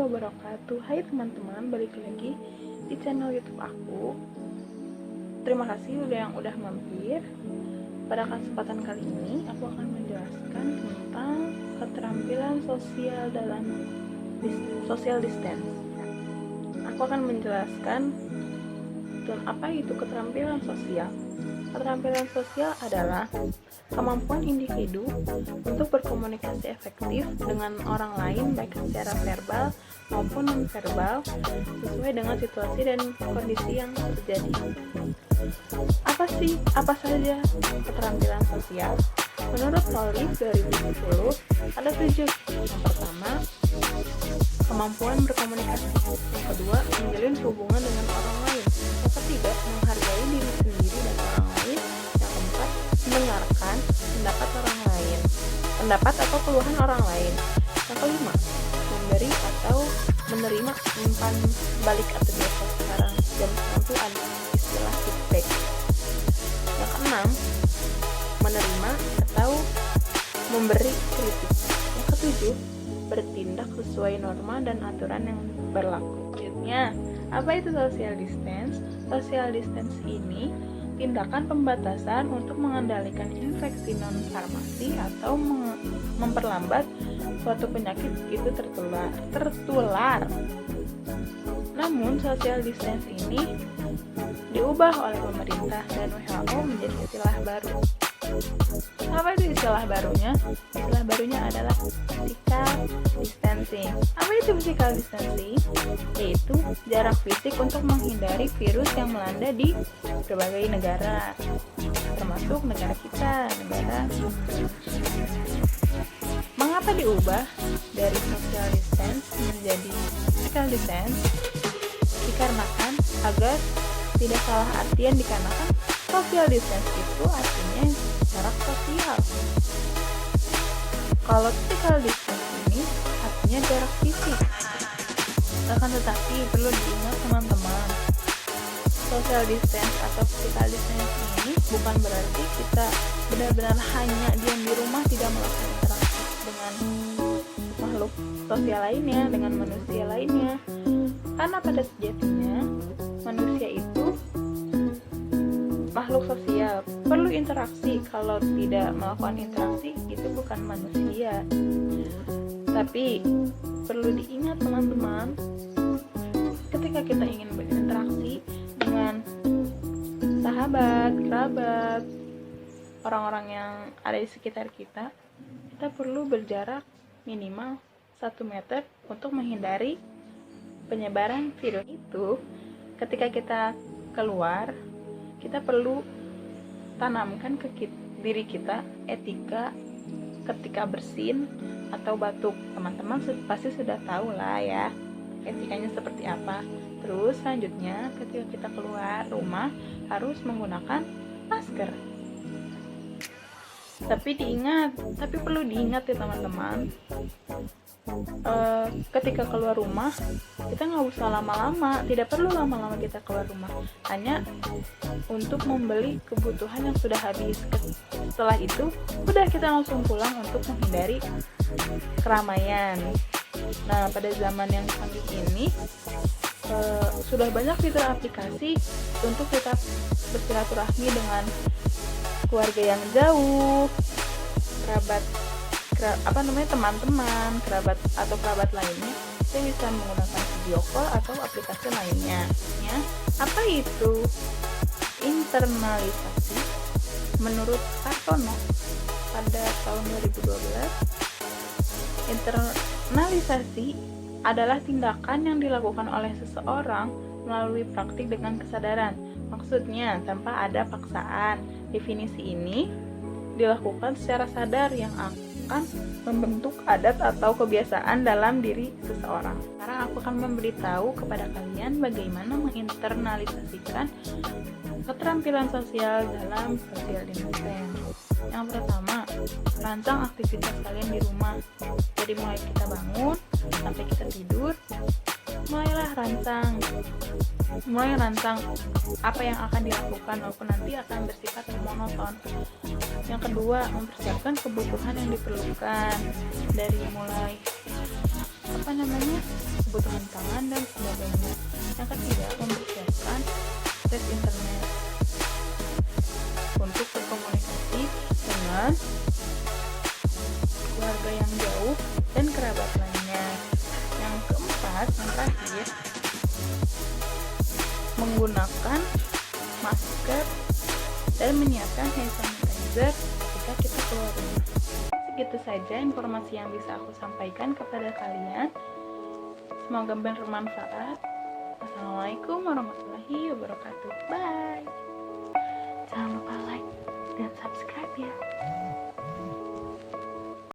wabarakatuh. Hai teman-teman, balik lagi di channel YouTube aku. Terima kasih yang udah mampir. Pada kesempatan kali ini aku akan menjelaskan tentang keterampilan sosial dalam social distance. Aku akan menjelaskan apa itu keterampilan sosial. Keterampilan sosial adalah kemampuan individu untuk berkomunikasi efektif dengan orang lain baik secara verbal maupun non-verbal sesuai dengan situasi dan kondisi yang terjadi. Apa saja keterampilan sosial? Menurut Polip 2010 ada 7. Yang pertama, kemampuan berkomunikasi. Yang kedua, menjalin hubungan dengan orang lain. Yang ketiga, menghargai diri sendiri dan orang lain. Yang keempat, mendengarkan pendapat atau keluhan orang lain. Yang kelima, memberi atau menerima umpan balik atau biasa sekarang jam itu ada istilah feedback. Yang keenam, menerima atau memberi kritik. Yang ketujuh, bertindak sesuai norma dan aturan yang berlaku. Selanjutnya, apa itu social distance? Social distance ini tindakan pembatasan untuk mengendalikan infeksi non-farmasi atau memperlambat suatu penyakit itu tertular. Namun, social distance ini diubah oleh pemerintah dan WHO menjadi istilah baru. Apa itu istilah barunya? Istilah barunya adalah physical distancing. Apa itu physical distancing? Yaitu jarak fisik untuk menghindari virus yang melanda di berbagai negara, termasuk negara kita, Mengapa diubah dari social distance menjadi physical distance? Dikarenakan agar tidak salah artian, dikarenakan social distance itu artinya jarak sosial. Kalau physical distance ini artinya jarak fisik. Akan tetapi perlu diingat teman-teman, social distance atau physical distance ini bukan berarti kita benar-benar hanya diam di rumah, tidak melakukan interaksi dengan makhluk sosial lainnya, dengan manusia lainnya. Karena pada sejatinya manusia itu makhluk sosial, perlu interaksi. Kalau tidak melakukan interaksi, itu bukan manusia. Tapi perlu diingat teman-teman, ketika kita ingin berinteraksi dengan sahabat, kerabat, orang-orang yang ada di sekitar kita, kita perlu berjarak minimal 1 meter untuk menghindari penyebaran virus itu. Ketika kita keluar, kita perlu tanamkan ke diri kita etika ketika bersin atau batuk. Teman-teman pasti sudah tahu lah ya etikanya seperti apa. Terus selanjutnya, ketika kita keluar rumah harus menggunakan masker. Tapi perlu diingat ya teman-teman, ketika keluar rumah kita nggak usah lama-lama, tidak perlu lama-lama kita keluar rumah, hanya untuk membeli kebutuhan yang sudah habis. Setelah itu udah kita langsung pulang untuk menghindari keramaian. Nah, pada zaman yang canggih ini sudah banyak fitur aplikasi untuk kita bersilaturahmi dengan keluarga yang jauh, teman-teman, kerabat atau kerabat lainnya. Kita bisa menggunakan video call atau aplikasi lainnya. Apa itu internalisasi? Menurut Kartono pada tahun 2012, internalisasi adalah tindakan yang dilakukan oleh seseorang melalui praktik dengan kesadaran. Maksudnya tanpa ada paksaan. Definisi ini dilakukan secara sadar yang akan membentuk adat atau kebiasaan dalam diri seseorang. Sekarang aku akan memberitahu kepada kalian bagaimana menginternalisasikan keterampilan sosial dalam social distancing. Yang pertama, rancang aktivitas kalian di rumah. Jadi mulai kita bangun sampai kita tidur, mulai rancang apa yang akan dilakukan, walaupun nanti akan bersifat monoton. Yang kedua, mempersiapkan kebutuhan yang diperlukan, dari mulai kebutuhan pangan, dan sebagainya. Yang ketiga, mempersiapkan tes internet untuk berkomunikasi dengan keluarga yang jauh dan kerabat lainnya. Yang keempat, yang terakhir, menggunakan masker dan menyiapkan hand sanitizer ketika kita keluar rumah. Segitu saja informasi yang bisa aku sampaikan kepada kalian. Semoga bermanfaat. Assalamualaikum warahmatullahi wabarakatuh. Bye. Jangan lupa like dan subscribe ya.